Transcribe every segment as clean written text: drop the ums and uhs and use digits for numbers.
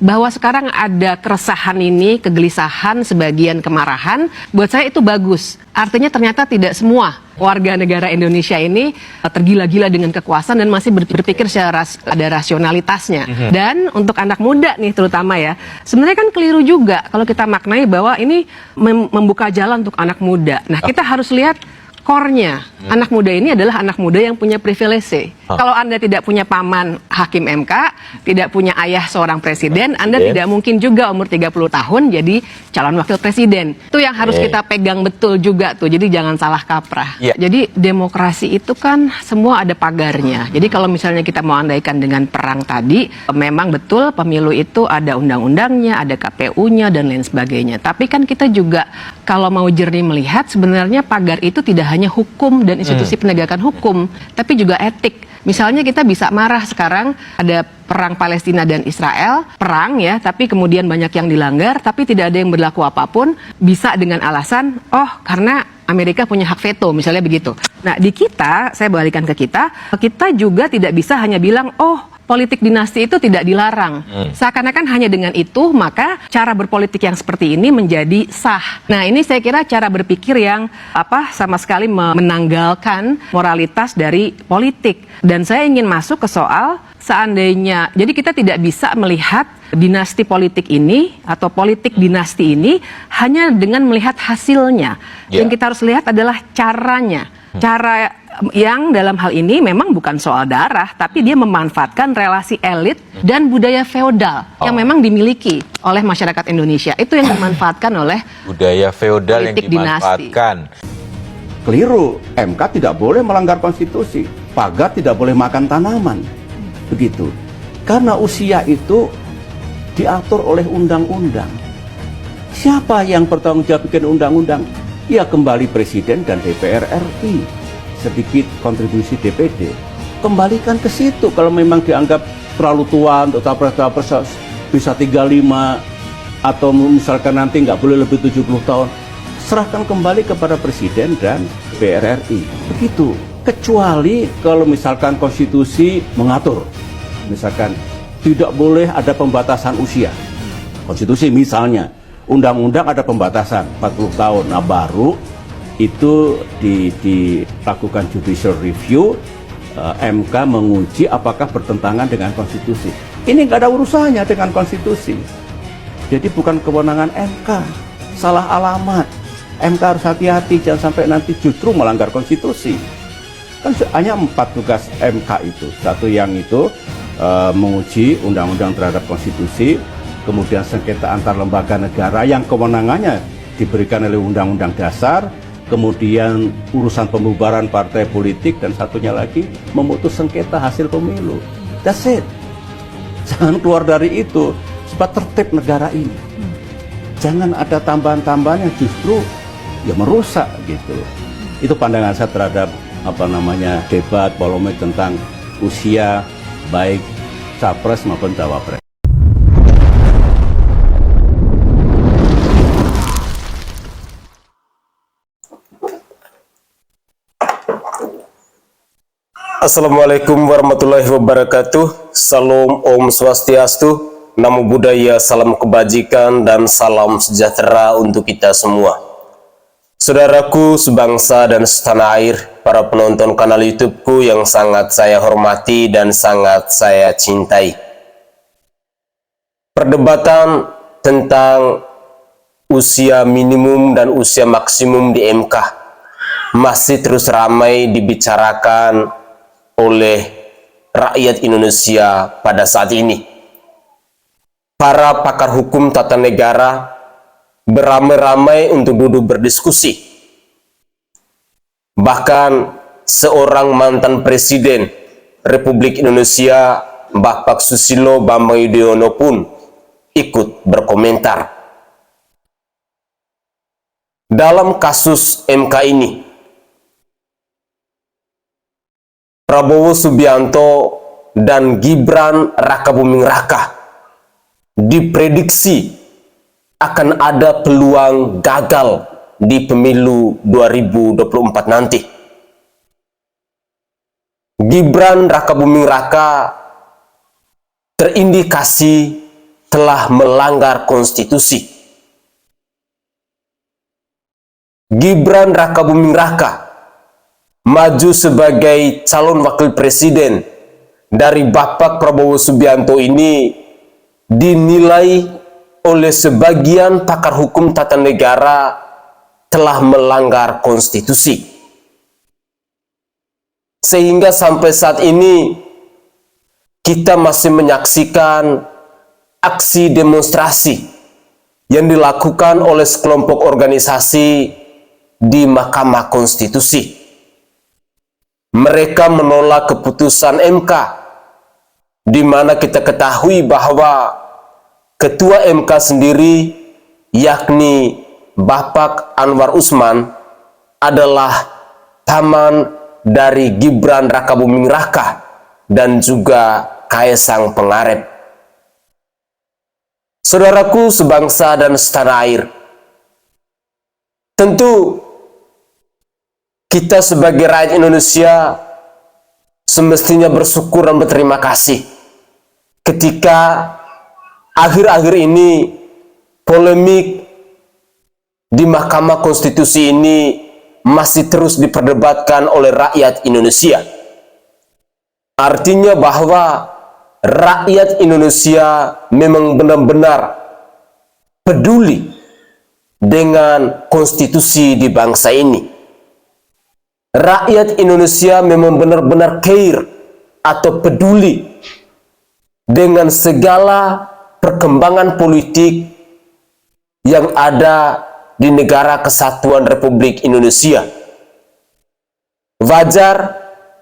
bahwa sekarang ada keresahan ini, kegelisahan, sebagian kemarahan, buat saya itu bagus. Artinya ternyata tidak semua warga negara Indonesia ini tergila-gila dengan kekuasaan dan masih berpikir secara ada rasionalitasnya. Dan untuk anak muda nih terutama ya, sebenarnya kan keliru juga kalau kita maknai bahwa ini membuka jalan untuk anak muda. Nah, kita harus lihat core-nya. Anak muda ini adalah anak muda yang punya privilege. Kalau Anda tidak punya paman hakim MK, tidak punya ayah seorang presiden, Anda tidak mungkin juga umur 30 tahun jadi calon wakil presiden. Itu yang harus kita pegang betul juga tuh. Jadi jangan salah kaprah. Jadi demokrasi itu kan semua ada pagarnya. Jadi kalau misalnya kita mau andaikan dengan perang tadi, memang betul pemilu itu ada undang-undangnya, ada KPU-nya dan lain sebagainya. Tapi kan kita juga kalau mau jernih melihat sebenarnya pagar itu tidak hanya hukum dan institusi penegakan hukum, tapi juga etik. Misalnya kita bisa marah sekarang ada perang Palestina dan Israel, perang ya, tapi kemudian banyak yang dilanggar, tapi tidak ada yang berlaku apapun, bisa dengan alasan, oh karena Amerika punya hak veto, misalnya begitu. Nah di kita, saya balikan ke kita juga tidak bisa hanya bilang, oh politik dinasti itu tidak dilarang. Seakan-akan hanya dengan itu, maka cara berpolitik yang seperti ini menjadi sah. Nah ini saya kira cara berpikir yang sama sekali menanggalkan moralitas dari politik. Dan saya ingin masuk ke soal seandainya, jadi kita tidak bisa melihat dinasti politik ini atau politik dinasti ini hanya dengan melihat hasilnya. Yang kita harus lihat adalah caranya. Cara yang dalam hal ini memang bukan soal darah, tapi dia memanfaatkan relasi elit dan budaya feodal yang memang dimiliki oleh masyarakat Indonesia. Itu yang dimanfaatkan oleh budaya feodal yang dimanfaatkan. Keliru, MK tidak boleh melanggar konstitusi, pagar tidak boleh makan tanaman, begitu. Karena usia itu diatur oleh undang-undang. Siapa yang bertanggung jawab bikin undang-undang? Ya kembali Presiden dan DPR RI. Sedikit kontribusi DPD. Kembalikan ke situ kalau memang dianggap terlalu tua untuk capres-capres bisa 35 atau misalkan nanti nggak boleh lebih 70 tahun. Serahkan kembali kepada Presiden dan DPR RI. Begitu. Kecuali kalau misalkan konstitusi mengatur. Misalkan tidak boleh ada pembatasan usia. Konstitusi misalnya. Undang-undang ada pembatasan 40 tahun. Nah baru itu dilakukan judicial review, MK menguji apakah bertentangan dengan konstitusi. Ini nggak ada urusannya dengan konstitusi. Jadi bukan kewenangan MK. Salah alamat. MK harus hati-hati jangan sampai nanti justru melanggar konstitusi. Kan hanya 4 tugas MK itu. Satu yang itu menguji undang-undang terhadap konstitusi. Kemudian sengketa antar lembaga negara yang kewenangannya diberikan oleh Undang-Undang Dasar, kemudian urusan pembubaran partai politik, dan satunya lagi memutus sengketa hasil pemilu. That's it. Jangan keluar dari itu, sebab tertib negara ini. Jangan ada tambahan-tambahan yang justru ya merusak gitu. Itu pandangan saya terhadap debat polemik tentang usia baik capres maupun cawapres. Assalamualaikum warahmatullahi wabarakatuh. Salam Om Swastiastu, Namo Buddhaya, salam kebajikan dan salam sejahtera untuk kita semua. Saudaraku sebangsa dan setanah air, para penonton kanal YouTubeku yang sangat saya hormati dan sangat saya cintai. Perdebatan tentang usia minimum dan usia maksimum di MK masih terus ramai dibicarakan oleh rakyat Indonesia pada saat ini. Para pakar hukum tata negara beramai-ramai untuk duduk berdiskusi. Bahkan seorang mantan Presiden Republik Indonesia, Bapak Susilo Bambang Yudhoyono pun ikut berkomentar. Dalam kasus MK ini, Prabowo Subianto dan Gibran Rakabuming Raka diprediksi akan ada peluang gagal di pemilu 2024 nanti. Gibran Rakabuming Raka terindikasi telah melanggar konstitusi. Gibran Rakabuming Raka maju sebagai calon wakil presiden dari Bapak Prabowo Subianto ini dinilai oleh sebagian pakar hukum tata negara telah melanggar konstitusi. Sehingga sampai saat ini kita masih menyaksikan aksi demonstrasi yang dilakukan oleh sekelompok organisasi di Mahkamah Konstitusi. Mereka menolak keputusan MK, di mana kita ketahui bahwa Ketua MK sendiri, yakni Bapak Anwar Usman, adalah paman dari Gibran Rakabuming Raka dan juga Kaesang Pangarep. Saudaraku sebangsa dan setanah air, tentu kita sebagai rakyat Indonesia semestinya bersyukur dan berterima kasih ketika akhir-akhir ini polemik di Mahkamah Konstitusi ini masih terus diperdebatkan oleh rakyat Indonesia. Artinya bahwa rakyat Indonesia memang benar-benar peduli dengan konstitusi di bangsa ini. Rakyat Indonesia memang benar-benar care atau peduli dengan segala perkembangan politik yang ada di negara kesatuan Republik Indonesia. Wajar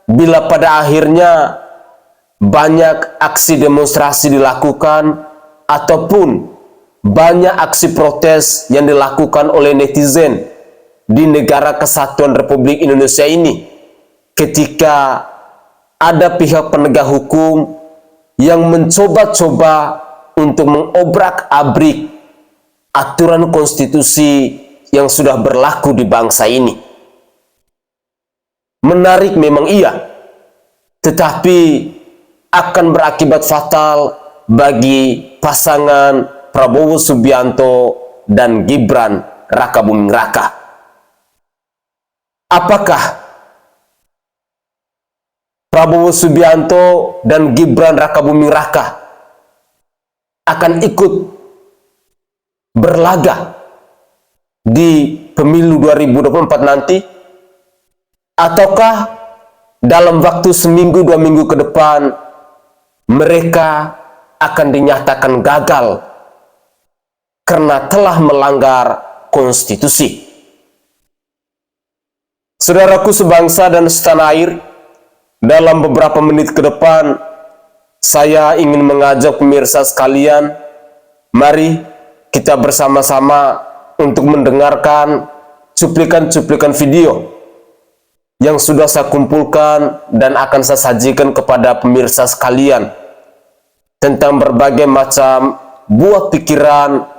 bila pada akhirnya banyak aksi demonstrasi dilakukan ataupun banyak aksi protes yang dilakukan oleh netizen di negara kesatuan Republik Indonesia ini ketika ada pihak penegak hukum yang mencoba-coba untuk mengobrak-abrik aturan konstitusi yang sudah berlaku di bangsa ini. Menarik memang iya, tetapi akan berakibat fatal bagi pasangan Prabowo Subianto dan Gibran Rakabuming Raka. Apakah Prabowo Subianto dan Gibran Rakabuming Raka akan ikut berlaga di pemilu 2024 nanti? Ataukah dalam waktu seminggu 2 minggu ke depan mereka akan dinyatakan gagal karena telah melanggar konstitusi? Saudaraku sebangsa dan setanah air, dalam beberapa menit ke depan saya ingin mengajak pemirsa sekalian, mari kita bersama-sama untuk mendengarkan cuplikan-cuplikan video yang sudah saya kumpulkan dan akan saya sajikan kepada pemirsa sekalian tentang berbagai macam buah pikiran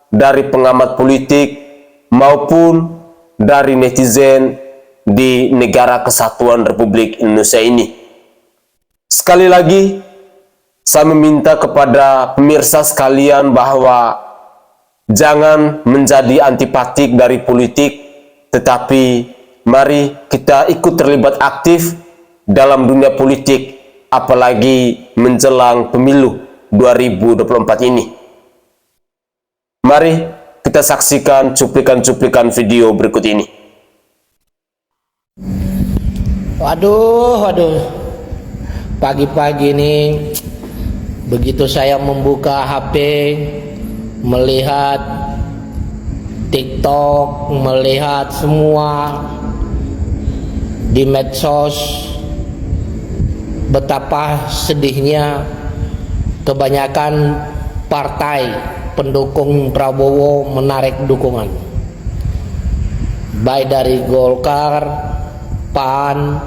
dari pengamat politik maupun dari netizen di negara kesatuan Republik Indonesia ini. Sekali lagi, saya meminta kepada pemirsa sekalian bahwa jangan menjadi antipatik dari politik, tetapi mari kita ikut terlibat aktif dalam dunia politik, apalagi menjelang pemilu 2024 ini. Mari kita saksikan cuplikan-cuplikan video berikut ini. Waduh, pagi-pagi ini begitu saya membuka HP, melihat TikTok, melihat semua di medsos, betapa sedihnya kebanyakan partai pendukung Prabowo menarik dukungan, baik dari Golkar, PAN,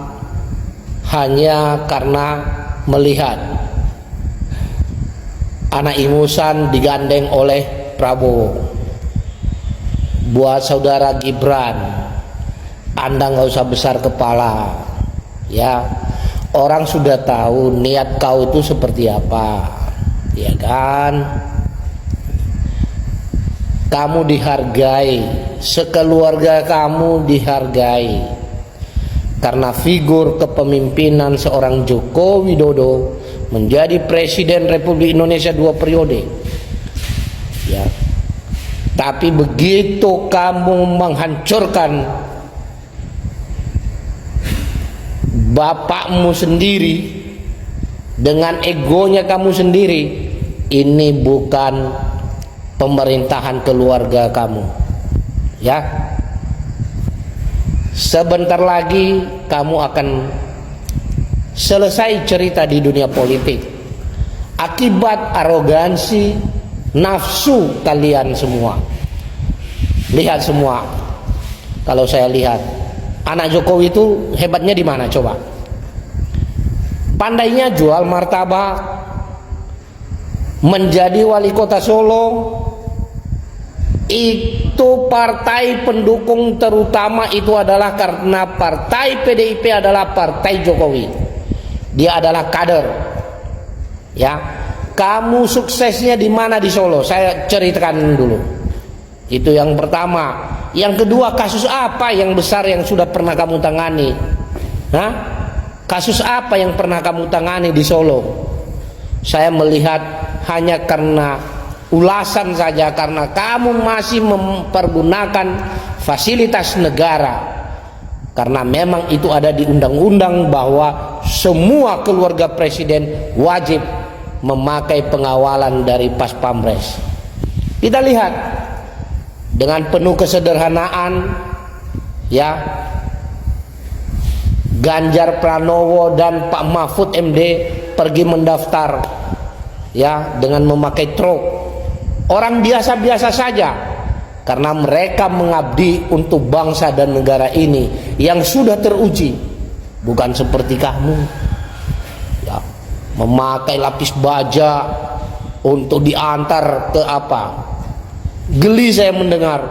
hanya karena melihat anak ingusan digandeng oleh Prabowo. Buat saudara Gibran, Anda nggak usah besar kepala, ya. Orang sudah tahu niat kau itu seperti apa, ya kan? kamu dihargai, sekeluarga kamu dihargai, karena figur kepemimpinan seorang Joko Widodo menjadi Presiden Republik Indonesia 2 periode. Ya. Tapi begitu kamu menghancurkan bapakmu sendiri dengan egonya kamu sendiri, ini bukan pemerintahan keluarga kamu. Ya. Sebentar lagi kamu akan selesai cerita di dunia politik akibat arogansi nafsu kalian semua. Lihat semua, kalau saya lihat anak Jokowi itu hebatnya di mana coba? Pandainya jual martabak, menjadi wali kota Solo. Itu partai pendukung terutama itu adalah karena partai PDIP adalah partai Jokowi. Dia adalah kader. Ya, kamu suksesnya di mana di Solo? Saya ceritakan dulu. Itu yang pertama. Yang kedua, kasus apa yang besar yang sudah pernah kamu tangani? Hah? Kasus apa yang pernah kamu tangani di Solo? Saya melihat hanya karena ulasan saja, karena kamu masih mempergunakan fasilitas negara, karena memang itu ada di undang-undang bahwa semua keluarga presiden wajib memakai pengawalan dari Pas Pampres. Kita lihat dengan penuh kesederhanaan, ya, Ganjar Pranowo dan Pak Mahfud MD pergi mendaftar, ya, dengan memakai truk. Orang biasa-biasa saja, karena mereka mengabdi untuk bangsa dan negara ini yang sudah teruji. Bukan seperti kamu, ya, memakai lapis baja untuk diantar ke apa. Geli saya mendengar,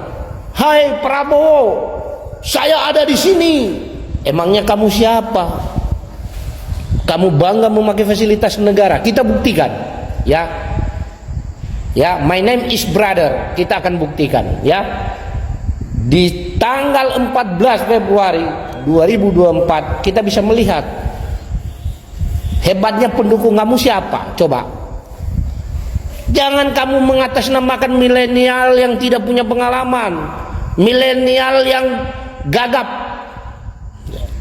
"Hai Prabowo, saya ada di sini." Emangnya kamu siapa? Kamu bangga memakai fasilitas negara? Kita buktikan, ya. Ya, my name is brother. Kita akan buktikan, ya. Di tanggal 14 Februari 2024 kita bisa melihat hebatnya pendukung kamu siapa. Coba. Jangan kamu mengatasnamakan milenial yang tidak punya pengalaman, milenial yang gagap.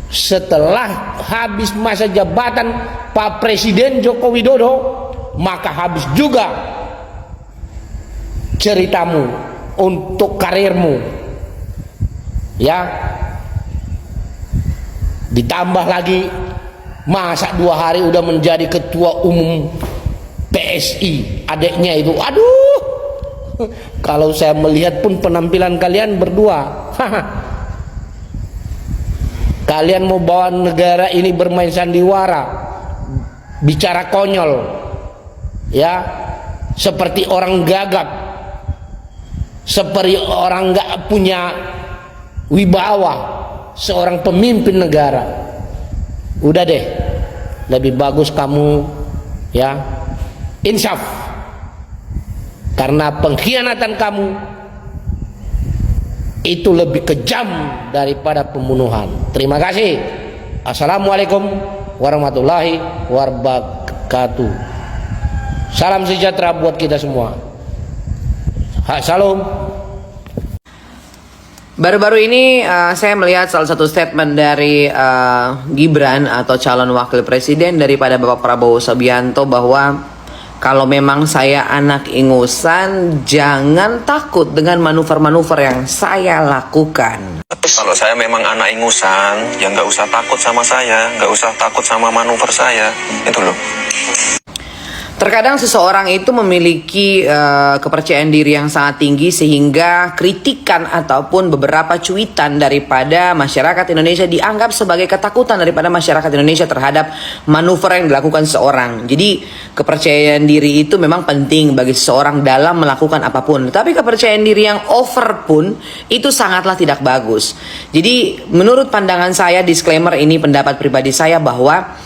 Setelah habis masa jabatan Pak Presiden Joko Widodo, maka habis juga ceritamu untuk karirmu, ya. Ditambah lagi masa 2 hari udah menjadi ketua umum PSI, adiknya itu. Aduh, kalau saya melihat pun penampilan kalian berdua, kalian mau bawa negara ini bermain sandiwara, bicara konyol, ya, seperti orang gagap, seperti orang nggak punya wibawa, seorang pemimpin negara. Udah deh, lebih bagus kamu, ya, insaf, karena pengkhianatan kamu itu lebih kejam daripada pembunuhan. Terima kasih. Assalamualaikum warahmatullahi wabarakatuh. Salam sejahtera buat kita semua. Salam. Baru-baru ini saya melihat salah satu statement dari Gibran atau calon wakil presiden daripada Bapak Prabowo Subianto bahwa kalau memang saya anak ingusan, jangan takut dengan manuver-manuver yang saya lakukan. Kalau saya memang anak ingusan, ya nggak usah takut sama saya, nggak usah takut sama manuver saya, itu loh. Terkadang seseorang itu memiliki kepercayaan diri yang sangat tinggi sehingga kritikan ataupun beberapa cuitan daripada masyarakat Indonesia dianggap sebagai ketakutan daripada masyarakat Indonesia terhadap manuver yang dilakukan seseorang. Jadi kepercayaan diri itu memang penting bagi seseorang dalam melakukan apapun. Tapi kepercayaan diri yang over pun itu sangatlah tidak bagus. Jadi menurut pandangan saya, disclaimer ini pendapat pribadi saya, bahwa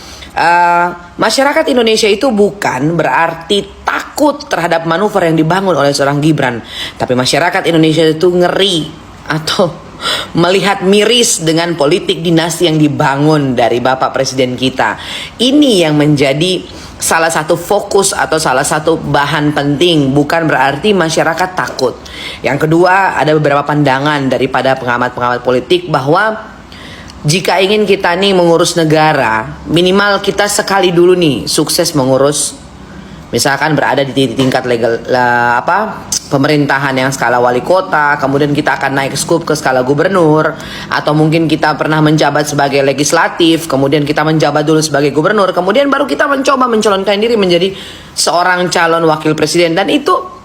masyarakat Indonesia itu bukan berarti takut terhadap manuver yang dibangun oleh seorang Gibran, tapi masyarakat Indonesia itu ngeri atau melihat miris dengan politik dinasti yang dibangun dari Bapak Presiden kita. Ini yang menjadi salah satu fokus atau salah satu bahan penting, bukan berarti masyarakat takut. Yang kedua, ada beberapa pandangan daripada pengamat-pengamat politik bahwa jika ingin kita nih mengurus negara, minimal kita sekali dulu nih sukses mengurus, misalkan berada di tingkat pemerintahan yang skala wali kota, kemudian kita akan naik skup ke skala gubernur, atau mungkin kita pernah menjabat sebagai legislatif, kemudian kita menjabat dulu sebagai gubernur, kemudian baru kita mencoba mencalonkan diri menjadi seorang calon wakil presiden. Dan itu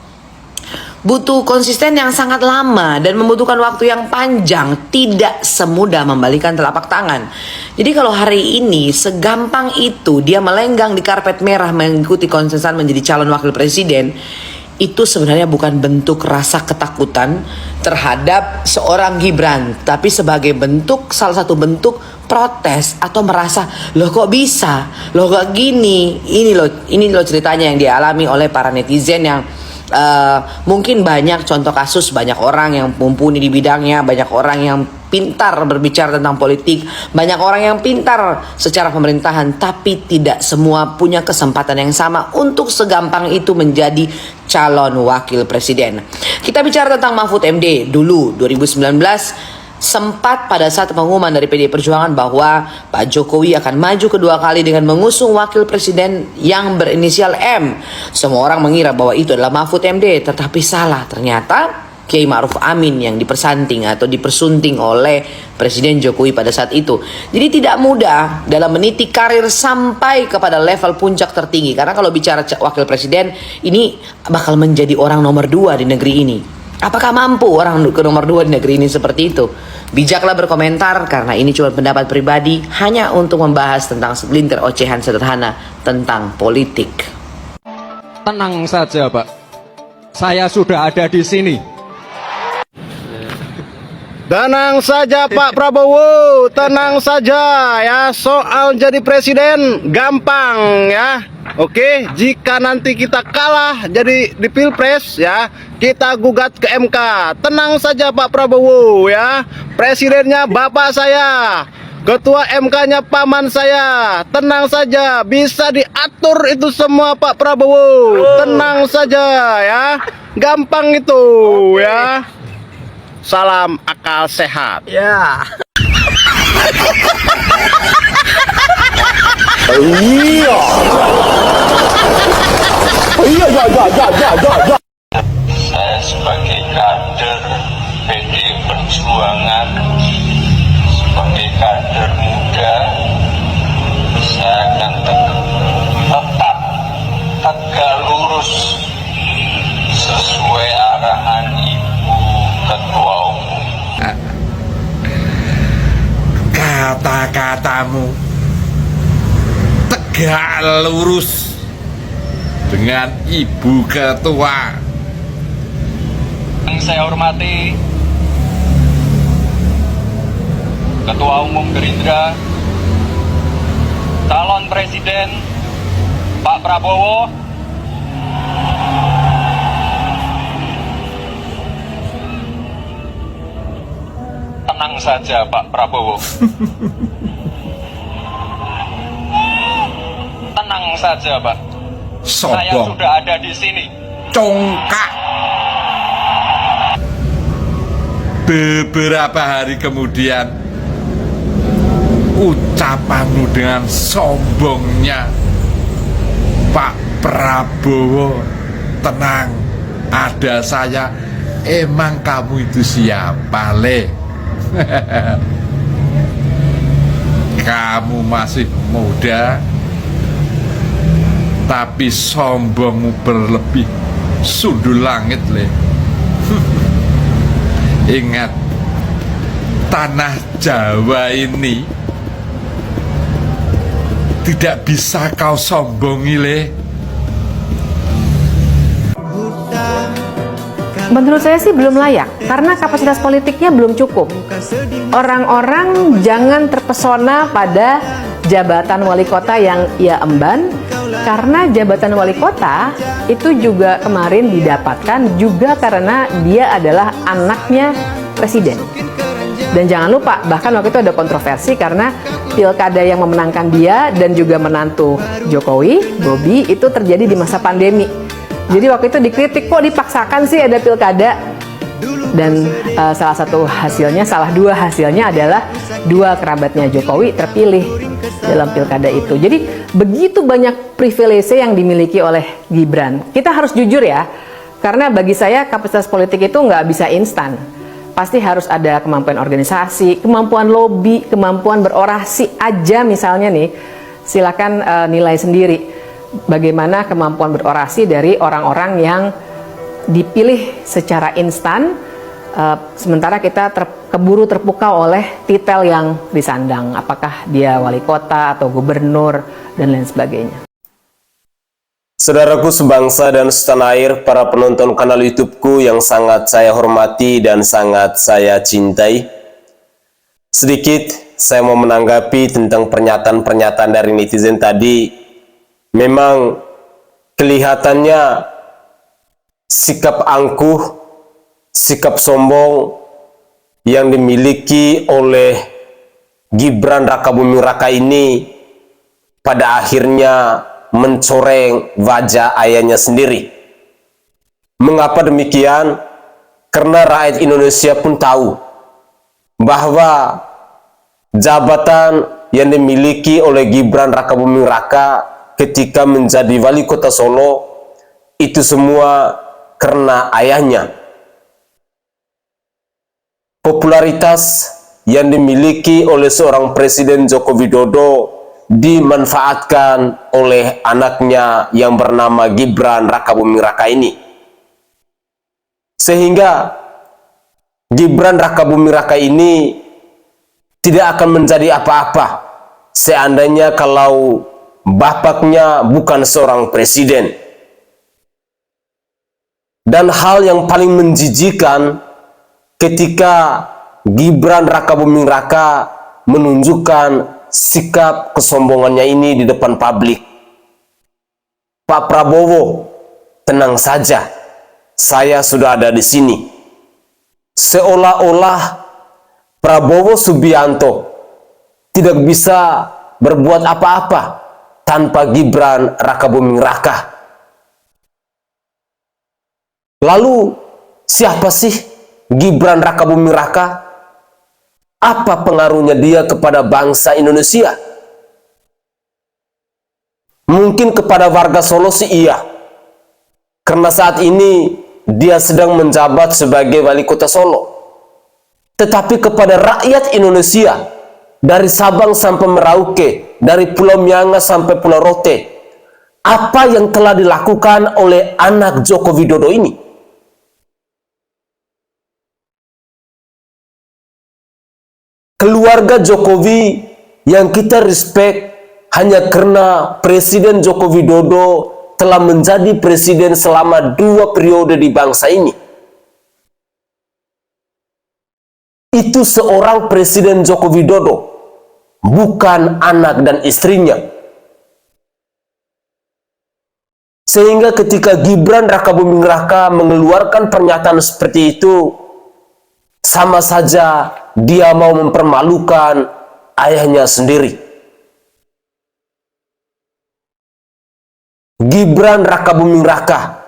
butuh konsisten yang sangat lama dan membutuhkan waktu yang panjang, tidak semudah membalikan telapak tangan. Jadi kalau hari ini segampang itu dia melenggang di karpet merah mengikuti konsensus menjadi calon wakil presiden, itu sebenarnya bukan bentuk rasa ketakutan terhadap seorang Gibran, tapi sebagai bentuk, salah satu bentuk protes atau merasa, loh kok bisa, loh kok gini, ini loh ceritanya yang dialami oleh para netizen yang mungkin banyak contoh kasus, banyak orang yang mumpuni di bidangnya, banyak orang yang pintar berbicara tentang politik, banyak orang yang pintar secara pemerintahan, tapi tidak semua punya kesempatan yang sama untuk segampang itu menjadi calon wakil presiden. Kita bicara tentang Mahfud MD dulu 2019. Sempat pada saat pengumuman dari PDI Perjuangan bahwa Pak Jokowi akan maju kedua kali dengan mengusung wakil presiden yang berinisial M. Semua orang mengira bahwa itu adalah Mahfud MD, tetapi salah. Ternyata Kiai Ma'ruf Amin yang dipersanting atau dipersunting oleh Presiden Jokowi pada saat itu. Jadi tidak mudah dalam meniti karir sampai kepada level puncak tertinggi. Karena kalau bicara wakil presiden, ini bakal menjadi orang nomor 2 di negeri ini. Apakah mampu orang ke nomor 2 di negeri ini seperti itu? Bijaklah berkomentar, karena ini cuma pendapat pribadi, hanya untuk membahas tentang segelintir ocehan sederhana tentang politik. Tenang saja, Pak. Saya sudah ada di sini. Tenang saja Pak Prabowo, tenang saja ya, soal jadi presiden gampang ya. Oke, jika nanti kita kalah jadi di Pilpres ya, kita gugat ke MK. Tenang saja Pak Prabowo ya, presidennya bapak saya, ketua MK-nya paman saya. Tenang saja, bisa diatur itu semua Pak Prabowo. Tenang saja ya, gampang itu ya. Salam akal sehat. Ya. Iya. Iya, ya. Saya sebagai kader PDI Perjuangan, sebagai kader muda, saya akan tetap tegak lurus sesuai arahan Ibu Ketua Umum. Kata-katamu tegak lurus dengan Ibu Ketua. Yang saya hormati Ketua Umum Gerindra, calon Presiden Pak Prabowo. Tenang saja Pak Prabowo. Tenang saja Pak. Saya Sombong, sudah ada di sini. congkak. Beberapa hari kemudian, ucapanmu dengan sombongnya, Pak Prabowo, tenang, ada saya. Emang kamu itu siapa, Le? Kamu masih muda, tapi sombongmu berlebih, sundul langit, Le. Ingat, tanah Jawa ini tidak bisa kau sombongi, Le. Menurut saya sih belum layak, karena kapasitas politiknya belum cukup. Orang-orang jangan terpesona pada jabatan wali kota yang ia emban, karena jabatan wali kota itu juga kemarin didapatkan juga karena dia adalah anaknya presiden. Dan jangan lupa, bahkan waktu itu ada kontroversi karena pilkada yang memenangkan dia dan juga menantu Jokowi, Bobi, itu terjadi di masa pandemi. Jadi waktu itu dikritik, kok dipaksakan sih ada pilkada? Dan salah dua hasilnya adalah dua kerabatnya Jokowi terpilih dalam pilkada itu. Jadi begitu banyak privilege yang dimiliki oleh Gibran. Kita harus jujur ya, karena bagi saya kapasitas politik itu nggak bisa instan. Pasti harus ada kemampuan organisasi, kemampuan lobby, kemampuan berorasi aja misalnya nih. Silakan nilai sendiri bagaimana kemampuan berorasi dari orang-orang yang dipilih secara instan, sementara kita keburu terpukau oleh titel yang disandang. Apakah dia wali kota atau gubernur dan lain sebagainya. Saudaraku sebangsa dan setanah air, para penonton kanal YouTubeku yang sangat saya hormati dan sangat saya cintai. Sedikit saya mau menanggapi tentang pernyataan-pernyataan dari netizen tadi. Memang kelihatannya sikap angkuh, sikap sombong yang dimiliki oleh Gibran Rakabuming Raka ini pada akhirnya mencoreng wajah ayahnya sendiri. Mengapa demikian? Karena rakyat Indonesia pun tahu bahwa jabatan yang dimiliki oleh Gibran Rakabuming Raka ketika menjadi wali kota Solo itu semua karena ayahnya. Popularitas yang dimiliki oleh seorang Presiden Joko Widodo dimanfaatkan oleh anaknya yang bernama Gibran Rakabuming Raka ini. Sehingga Gibran Rakabuming Raka ini tidak akan menjadi apa-apa seandainya kalau bapaknya bukan seorang presiden. Dan hal yang paling menjijikan ketika Gibran Rakabuming Raka menunjukkan sikap kesombongannya ini di depan publik. Pak Prabowo, tenang saja, saya sudah ada di sini. Seolah-olah Prabowo Subianto tidak bisa berbuat apa-apa tanpa Gibran Rakabuming Raka. Lalu siapa sih Gibran Rakabuming Raka? Apa pengaruhnya dia kepada bangsa Indonesia? Mungkin kepada warga Solo sih iya. Karena saat ini dia sedang menjabat sebagai wali kota Solo. Tetapi kepada rakyat Indonesia, dari Sabang sampai Merauke, dari Pulau Miangas sampai Pulau Rote, apa yang telah dilakukan oleh anak Joko Widodo ini? Keluarga Jokowi yang kita respect hanya karena Presiden Joko Widodo telah menjadi presiden selama 2 periode di bangsa ini. Itu seorang Presiden Joko Widodo, bukan anak dan istrinya. Sehingga ketika Gibran Rakabuming Raka mengeluarkan pernyataan seperti itu, sama saja dia mau mempermalukan ayahnya sendiri. Gibran Rakabuming Raka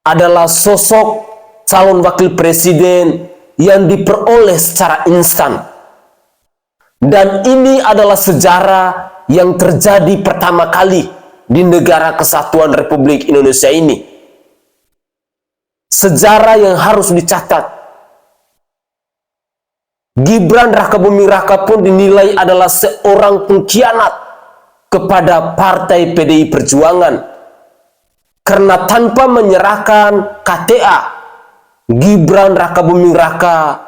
adalah sosok calon wakil presiden yang diperoleh secara instan. Dan ini adalah sejarah yang terjadi pertama kali di negara kesatuan Republik Indonesia ini. Sejarah yang harus dicatat. Gibran Rakabuming Raka pun dinilai adalah seorang pengkhianat kepada partai PDI Perjuangan. Karena tanpa menyerahkan KTA, Gibran Rakabuming Raka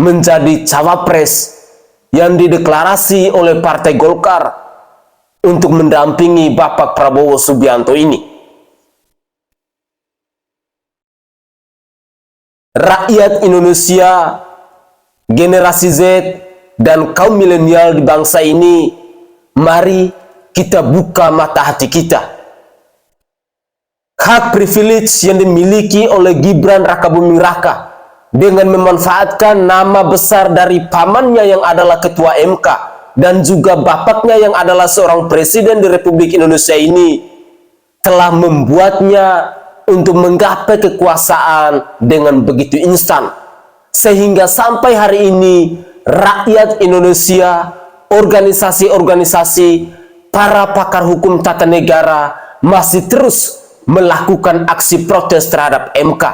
menjadi cawapres yang dideklarasi oleh Partai Golkar untuk mendampingi Bapak Prabowo Subianto ini. Rakyat Indonesia, generasi Z, dan kaum milenial di bangsa ini, mari kita buka mata hati kita. Hak privilege yang dimiliki oleh Gibran Rakabuming Raka dengan memanfaatkan nama besar dari pamannya yang adalah ketua MK dan juga bapaknya yang adalah seorang presiden di Republik Indonesia ini telah membuatnya untuk menggapai kekuasaan dengan begitu instan, sehingga sampai hari ini rakyat Indonesia, organisasi-organisasi, para pakar hukum tata negara masih terus melakukan aksi protes terhadap MK.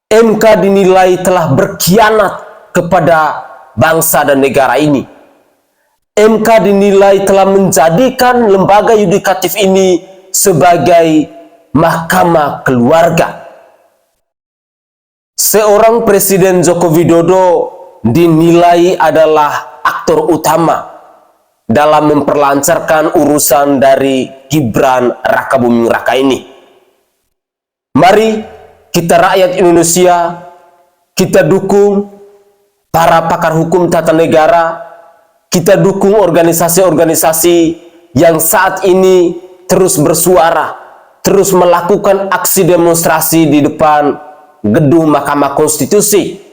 MK dinilai telah berkhianat kepada bangsa dan negara ini. MK dinilai telah menjadikan lembaga yudikatif ini sebagai mahkamah keluarga. Seorang Presiden Joko Widodo dinilai adalah aktor utama dalam memperlancarkan urusan dari Gibran Rakabuming Raka ini. Mari kita rakyat Indonesia, kita dukung para pakar hukum tata negara, kita dukung organisasi-organisasi yang saat ini terus bersuara, terus melakukan aksi demonstrasi di depan gedung Mahkamah Konstitusi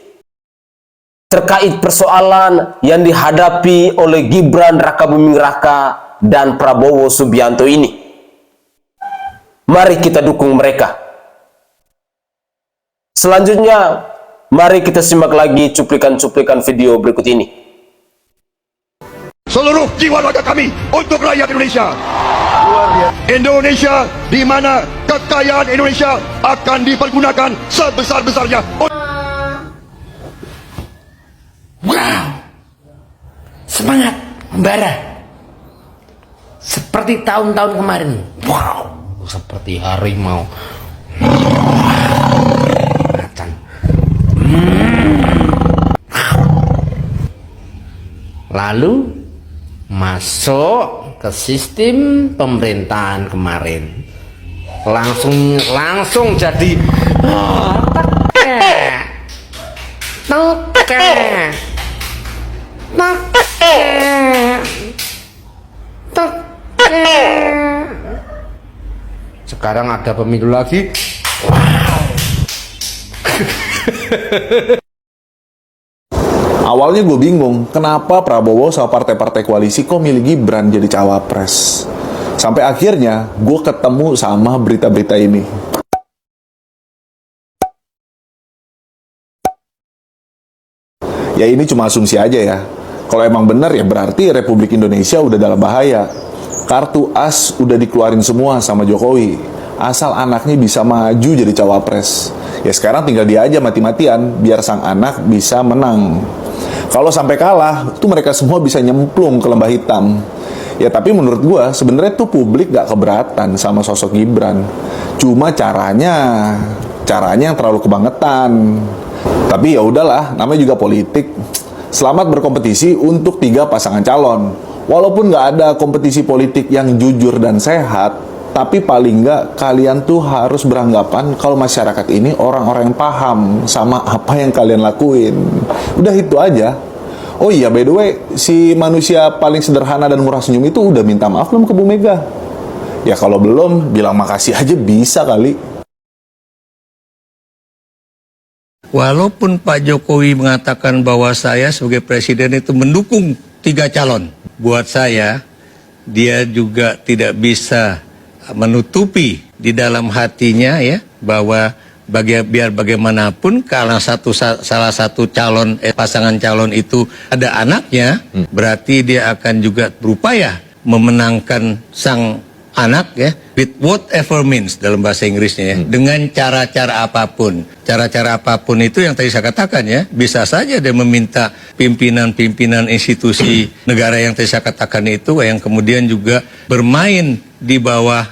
terkait persoalan yang dihadapi oleh Gibran Rakabuming Raka dan Prabowo Subianto ini. Mari kita dukung mereka. Selanjutnya, mari kita simak lagi cuplikan-cuplikan video berikut ini. Seluruh jiwa raga kami untuk rakyat Indonesia. Indonesia di mana kekayaan Indonesia akan dipergunakan sebesar-besarnya. Wow, semangat membara seperti tahun-tahun kemarin. Wow, seperti harimau. Macan. Lalu masuk ke sistem pemerintahan kemarin. Langsung jadi sekarang ada pemilu lagi. Awalnya gue bingung, kenapa Prabowo sama partai-partai koalisi kok milih Gibran jadi cawapres. Sampai akhirnya gue ketemu sama berita-berita ini. Ya ini cuma asumsi aja ya. Kalau emang benar ya berarti Republik Indonesia udah dalam bahaya. Kartu as udah dikeluarin semua sama Jokowi. Asal anaknya bisa maju jadi cawapres. Ya sekarang tinggal dia aja mati-matian biar sang anak bisa menang. Kalau sampai kalah, tuh mereka semua bisa nyemplung ke lembah hitam. Ya tapi menurut gua sebenarnya tuh publik gak keberatan sama sosok Gibran. Cuma caranya yang terlalu kebangetan. Tapi ya udahlah, namanya juga politik. Selamat berkompetisi untuk 3 pasangan calon. Walaupun nggak ada kompetisi politik yang jujur dan sehat, tapi paling nggak kalian tuh harus beranggapan kalau masyarakat ini orang-orang yang paham sama apa yang kalian lakuin. Udah itu aja. Oh iya, by the way, si manusia paling sederhana dan murah senyum itu udah minta maaf belum ke Bu Mega? Ya kalau belum, bilang makasih aja bisa kali. Walaupun Pak Jokowi mengatakan bahwa saya sebagai presiden itu mendukung 3 calon, buat saya dia juga tidak bisa menutupi di dalam hatinya ya bahwa biar bagaimanapun kalau salah satu calon pasangan calon itu ada anaknya, berarti dia akan juga berupaya memenangkan sang anak ya, with whatever means dalam bahasa Inggrisnya ya, dengan cara-cara apapun. Cara-cara apapun itu yang tadi saya katakan ya, bisa saja dia meminta pimpinan-pimpinan institusi negara yang tadi saya katakan itu yang kemudian juga bermain di bawah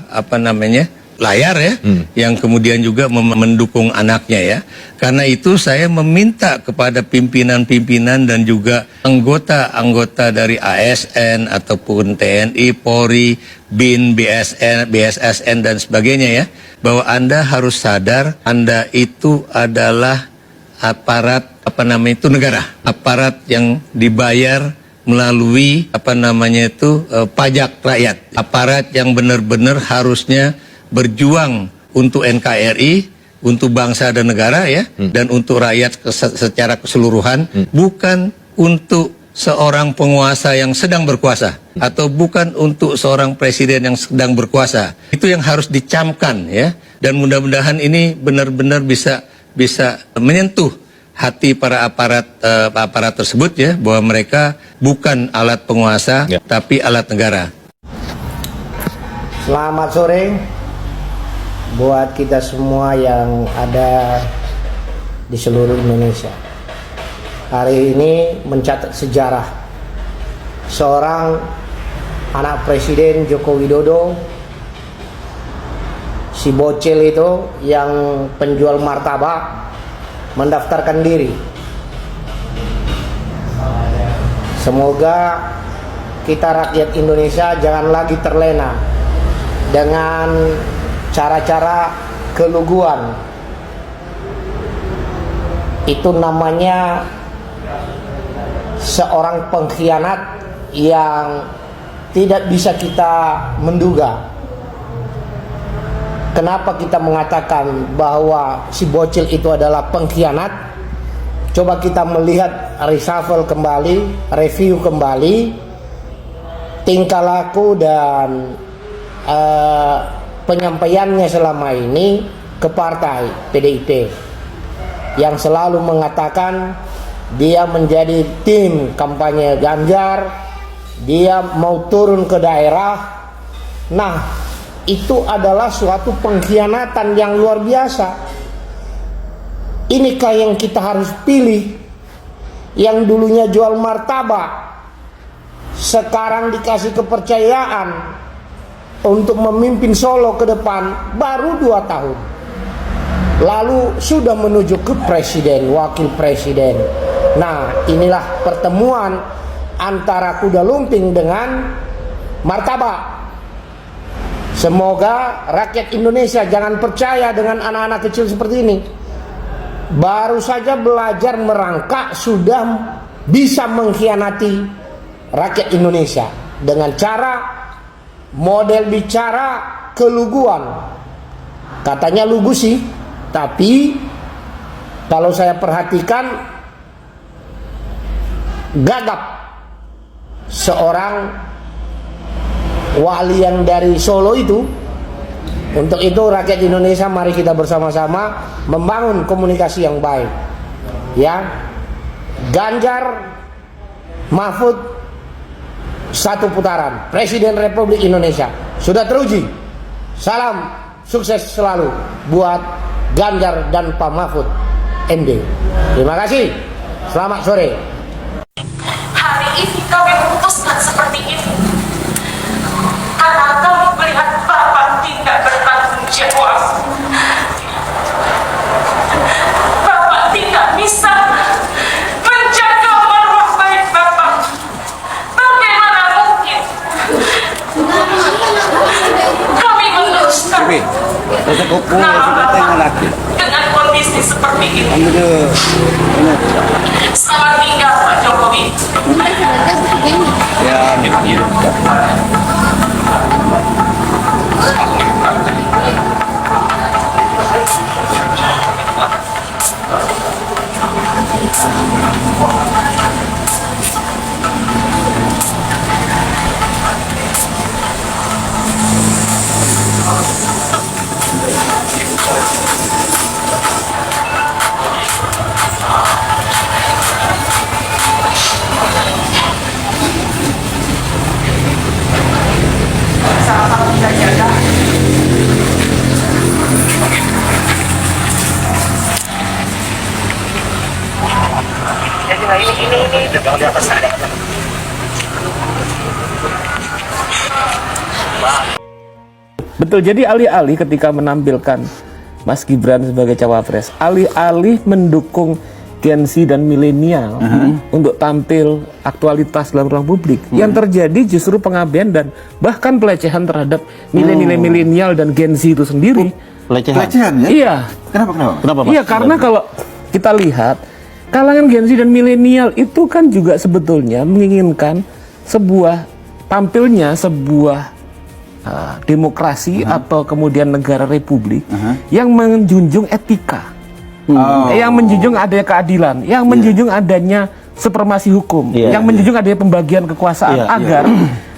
layar ya, yang kemudian juga mendukung anaknya ya. Karena itu saya meminta kepada pimpinan-pimpinan dan juga anggota-anggota dari ASN ataupun TNI, Polri, BIN, BSSN dan sebagainya ya, bahwa Anda harus sadar Anda itu adalah aparat negara, aparat yang dibayar melalui pajak rakyat, aparat yang benar-benar harusnya berjuang untuk NKRI, untuk bangsa dan negara ya, dan untuk rakyat secara keseluruhan, bukan untuk seorang penguasa yang sedang berkuasa atau bukan untuk seorang presiden yang sedang berkuasa. Itu yang harus dicamkan ya, dan mudah-mudahan ini benar-benar bisa menyentuh hati para aparat tersebut ya, bahwa mereka bukan alat penguasa tapi alat negara. Selamat sore buat kita semua yang ada di seluruh Indonesia. Hari ini mencatat sejarah. Seorang anak Presiden Joko Widodo, si bocil itu yang penjual martabak, mendaftarkan diri. Semoga kita rakyat Indonesia jangan lagi terlena dengan cara-cara keluguan. Itu namanya seorang pengkhianat yang tidak bisa kita menduga. Kenapa kita mengatakan bahwa si bocil itu adalah pengkhianat? Coba kita melihat, reshuffle kembali, review kembali tingkah laku dan penyampaiannya selama ini ke partai PDIP, yang selalu mengatakan dia menjadi tim kampanye Ganjar, dia mau turun ke daerah. Nah, itu adalah suatu pengkhianatan yang luar biasa. Inikah yang kita harus pilih? Yang dulunya jual martabak, sekarang dikasih kepercayaan untuk memimpin Solo ke depan baru 2 tahun, lalu sudah menuju ke presiden, wakil presiden. Nah, inilah pertemuan antara kuda lumping dengan martabak. Semoga rakyat Indonesia jangan percaya dengan anak-anak kecil seperti ini. Baru saja belajar merangkak sudah bisa mengkhianati rakyat Indonesia dengan cara model bicara keluguan. Katanya lugu sih, tapi kalau saya perhatikan gagap seorang wali yang dari Solo itu. Untuk itu rakyat Indonesia, mari kita bersama-sama membangun komunikasi yang baik ya. Ganjar Mahfud satu putaran Presiden Republik Indonesia sudah teruji. Salam sukses selalu buat Ganjar dan Pak Mahfud MD. Terima kasih. Selamat sore. Hari ini kami memutuskan seperti ini karena kami melihat Bapak tidak bertanggung jawab. Bapak tidak bisa menjaga marwah baik Bapak. Bagaimana mungkin kami meneruskan dengan kondisi seperti ini? Selamat tinggal Pak Jokowi. Betul, jadi alih-alih ketika menampilkan Mas Gibran sebagai cawapres, alih-alih mendukung Gen Z dan milenial untuk tampil aktualitas dalam ruang publik, yang terjadi justru pengabaian dan bahkan pelecehan terhadap nilai-nilai milenial dan Gen Z itu sendiri. Pelecehan ya? Iya. Kenapa? Iya, karena kalau kita lihat kalangan Gen Z dan milenial itu kan juga sebetulnya menginginkan tampilnya sebuah demokrasi atau kemudian negara republik yang menjunjung etika, yang menjunjung adanya keadilan, yang menjunjung adanya supremasi hukum, yang menjunjung adanya pembagian kekuasaan, agar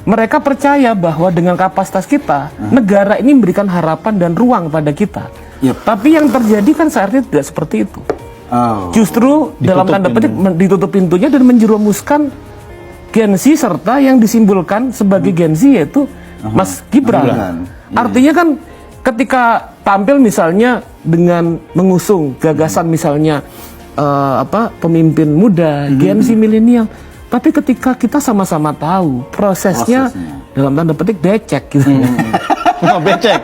mereka percaya bahwa dengan kapasitas kita, negara ini memberikan harapan dan ruang pada kita. Tapi yang terjadi kan saat ini tidak seperti itu. Justru dalam tanda petik ditutup pintunya dan menjerumuskan Gen Z serta yang disimbolkan sebagai Gen Z yaitu Mas Gibran. Artinya kan ketika tampil misalnya dengan mengusung gagasan misalnya pemimpin muda, Gen Z milenial, tapi ketika kita sama-sama tahu prosesnya dalam tanda petik becek gitu. Becek.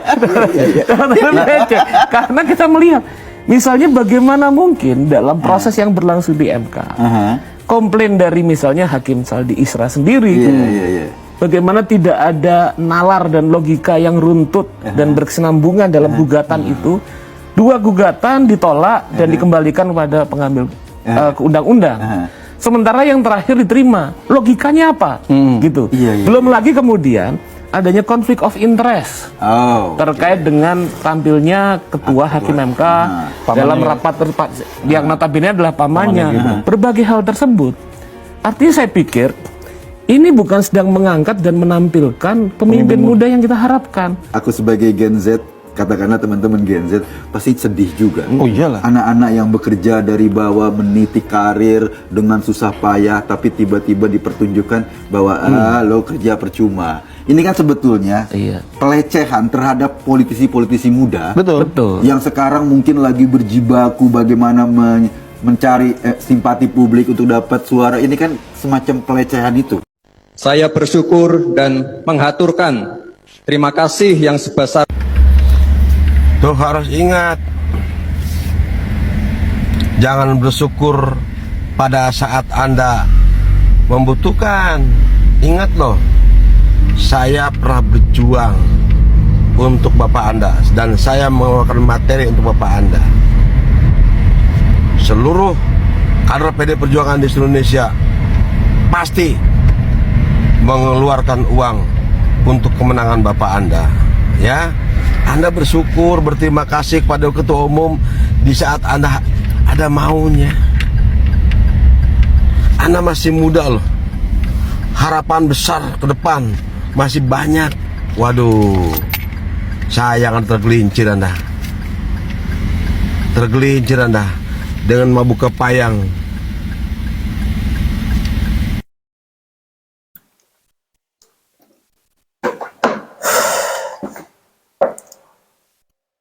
Becek. Karena kita melihat misalnya bagaimana mungkin dalam proses yang berlangsung di MK, komplain dari misalnya Hakim Saldi Isra sendiri, bagaimana tidak ada nalar dan logika yang runtut dan berkesinambungan dalam gugatan itu. 2 gugatan ditolak dan dikembalikan kepada pengambil undang-undang. Sementara yang terakhir diterima. Logikanya apa? Gitu. Belum lagi kemudian adanya konflik of interest terkait dengan tampilnya ketua Hakim MK dalam rapat yang notabene adalah pamannya. Berbagai hal tersebut. Artinya saya pikir ini bukan sedang mengangkat dan menampilkan pemimpin muda yang kita harapkan. Aku sebagai Gen Z, katakanlah teman-teman Gen Z pasti sedih juga. Iyalah. Anak-anak yang bekerja dari bawah meniti karir dengan susah payah, tapi tiba-tiba dipertunjukkan bahwa lo kerja percuma. Ini kan sebetulnya pelecehan terhadap politisi-politisi muda. Betul. Yang sekarang mungkin lagi berjibaku bagaimana mencari simpati publik untuk dapat suara. Ini kan semacam pelecehan itu. Saya bersyukur dan menghaturkan terima kasih yang sebesar. Tuh harus ingat, jangan bersyukur pada saat Anda membutuhkan. Ingat loh, saya pernah berjuang untuk Bapak Anda dan saya mengeluarkan materi untuk Bapak Anda. Seluruh kader PD Perjuangan di seluruh Indonesia pasti mengeluarkan uang untuk kemenangan Bapak Anda, ya. Anda bersyukur, berterima kasih kepada Ketua Umum di saat Anda ada maunya. Anda masih muda loh, harapan besar ke depan masih banyak. Waduh, sayang tergelincir Anda, dengan mabuk kepayang.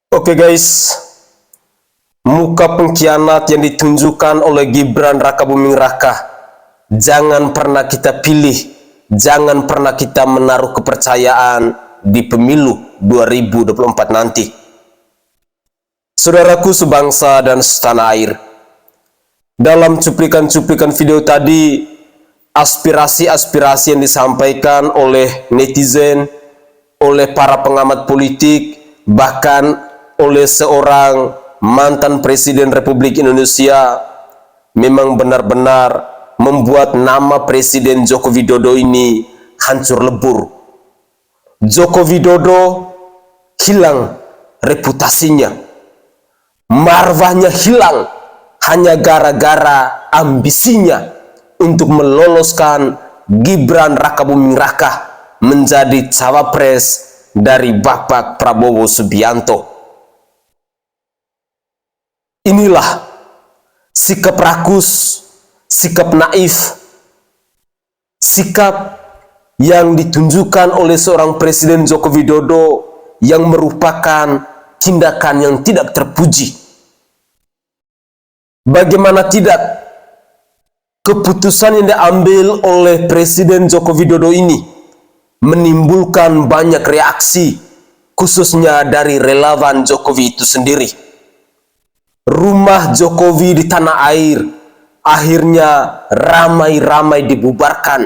Oke guys, muka pengkhianat yang ditunjukkan oleh Gibran Rakabuming Raka jangan pernah kita pilih, jangan pernah kita menaruh kepercayaan di pemilu 2024 nanti. Saudaraku sebangsa dan setanah air, dalam cuplikan-cuplikan video tadi, aspirasi-aspirasi yang disampaikan oleh netizen, oleh para pengamat politik, bahkan oleh seorang mantan Presiden Republik Indonesia memang benar-benar membuat nama Presiden Joko Widodo ini hancur lebur. Joko Widodo hilang reputasinya, marwahnya hilang hanya gara-gara ambisinya untuk meloloskan Gibran Rakabuming Raka menjadi cawapres dari Bapak Prabowo Subianto. Inilah sikap rakus, sikap naif, sikap yang ditunjukkan oleh seorang Presiden Joko Widodo yang merupakan tindakan yang tidak terpuji. Bagaimana tidak, keputusan yang diambil oleh Presiden Joko Widodo ini menimbulkan banyak reaksi, khususnya dari relawan Jokowi itu sendiri. Rumah Jokowi di tanah air akhirnya ramai-ramai dibubarkan.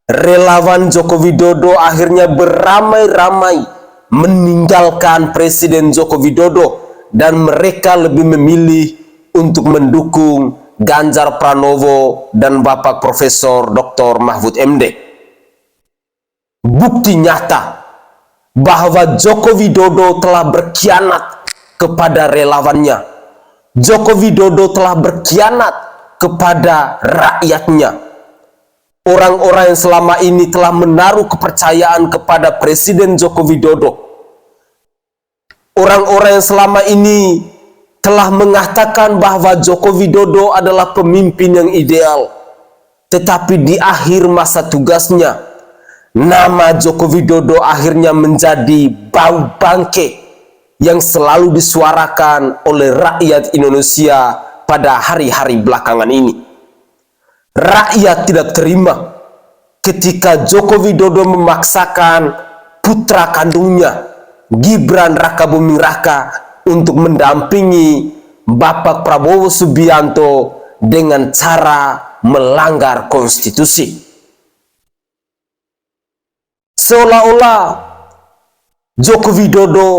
Relawan Joko Widodo akhirnya beramai-ramai meninggalkan Presiden Joko Widodo dan mereka lebih memilih untuk mendukung Ganjar Pranowo dan Bapak Profesor Dr. Mahfud MD. Bukti nyata bahwa Joko Widodo telah berkhianat kepada relawannya. Joko Widodo telah berkhianat kepada rakyatnya. Orang-orang yang selama ini telah menaruh kepercayaan kepada Presiden Joko Widodo. Orang-orang yang selama ini telah mengatakan bahwa Joko Widodo adalah pemimpin yang ideal. Tetapi di akhir masa tugasnya, nama Joko Widodo akhirnya menjadi bau bangke yang selalu disuarakan oleh rakyat Indonesia pada hari-hari belakangan ini. Rakyat tidak terima ketika Joko Widodo memaksakan putra kandungnya, Gibran Rakabuming Raka, untuk mendampingi Bapak Prabowo Subianto dengan cara melanggar konstitusi. Seolah-olah Joko Widodo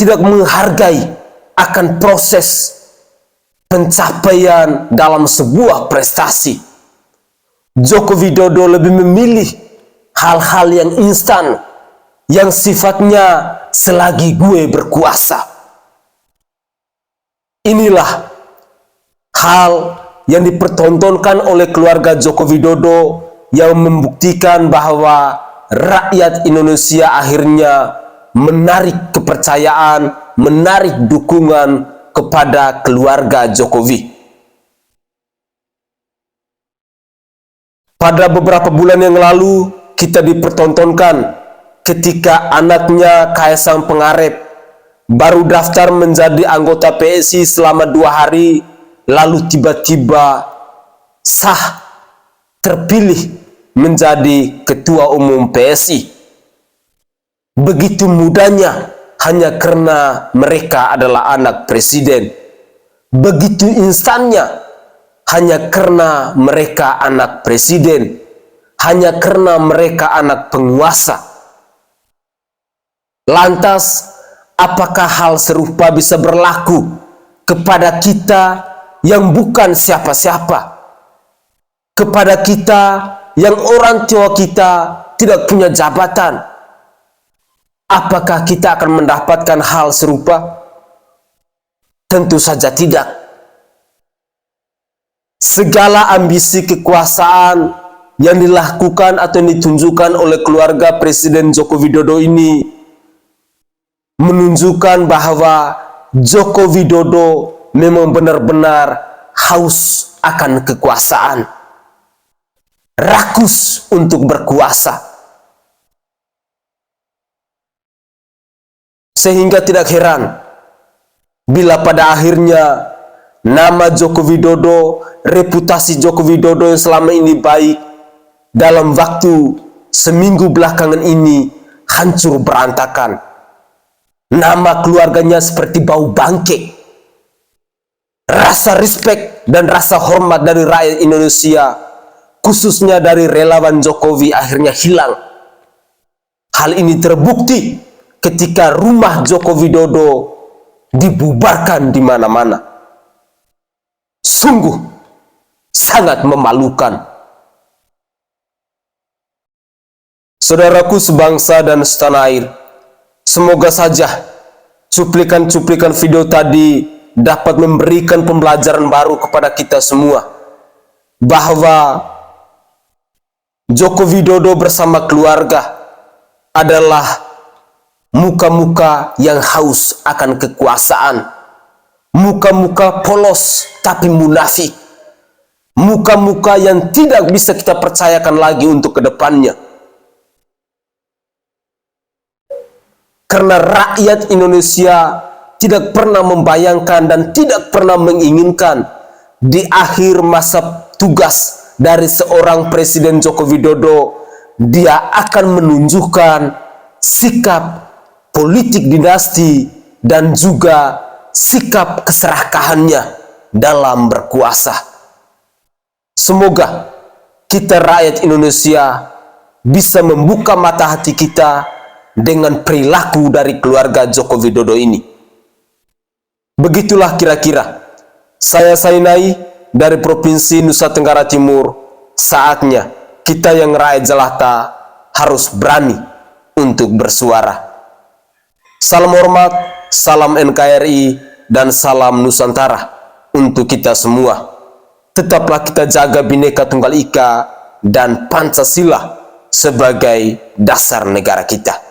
tidak menghargai akan proses pencapaian dalam sebuah prestasi. Joko Widodo lebih memilih hal-hal yang instan, yang sifatnya selagi gue berkuasa. Inilah hal yang dipertontonkan oleh keluarga Joko Widodo yang membuktikan bahwa rakyat Indonesia akhirnya menarik kepercayaan, menarik dukungan kepada keluarga Jokowi. Pada beberapa bulan yang lalu, kita dipertontonkan ketika anaknya Kaisang Pangarep baru daftar menjadi anggota PSI selama 2 hari, lalu tiba-tiba sah terpilih menjadi ketua umum PSI. Begitu mudahnya hanya karena mereka adalah anak presiden. Begitu instannya hanya karena mereka anak presiden. Hanya karena mereka anak penguasa. Lantas, apakah hal serupa bisa berlaku kepada kita yang bukan siapa-siapa? Kepada kita yang orang tua kita tidak punya jabatan? Apakah kita akan mendapatkan hal serupa? Tentu saja tidak. Segala ambisi kekuasaan yang dilakukan atau ditunjukkan oleh keluarga Presiden Joko Widodo ini menunjukkan bahwa Joko Widodo memang benar-benar haus akan kekuasaan, rakus untuk berkuasa. Sehingga tidak heran bila pada akhirnya nama Joko Widodo, reputasi Joko Widodo yang selama ini baik, dalam waktu seminggu belakangan ini hancur berantakan. Nama keluarganya seperti bau bangke. Rasa respek dan rasa hormat dari rakyat Indonesia, khususnya dari relawan Jokowi, akhirnya hilang. Hal ini terbukti ketika rumah Joko Widodo dibubarkan di mana-mana. Sungguh sangat memalukan. Saudaraku sebangsa dan setanah air, semoga saja cuplikan-cuplikan video tadi dapat memberikan pembelajaran baru kepada kita semua, bahwa Joko Widodo bersama keluarga adalah muka-muka yang haus akan kekuasaan, muka-muka polos tapi munafik, muka-muka yang tidak bisa kita percayakan lagi untuk kedepannya. Karena rakyat Indonesia tidak pernah membayangkan dan tidak pernah menginginkan di akhir masa tugas dari seorang Presiden Joko Widodo, dia akan menunjukkan sikap politik dinasti dan juga sikap keserakahannya dalam berkuasa. Semoga kita rakyat Indonesia bisa membuka mata hati kita dengan perilaku dari keluarga Joko Widodo ini. Begitulah kira-kira. Saya Sainai dari Provinsi Nusa Tenggara Timur, saatnya kita yang rakyat jelata harus berani untuk bersuara. Salam hormat, salam NKRI, dan salam Nusantara untuk kita semua. Tetaplah kita jaga Bhinneka Tunggal Ika dan Pancasila sebagai dasar negara kita.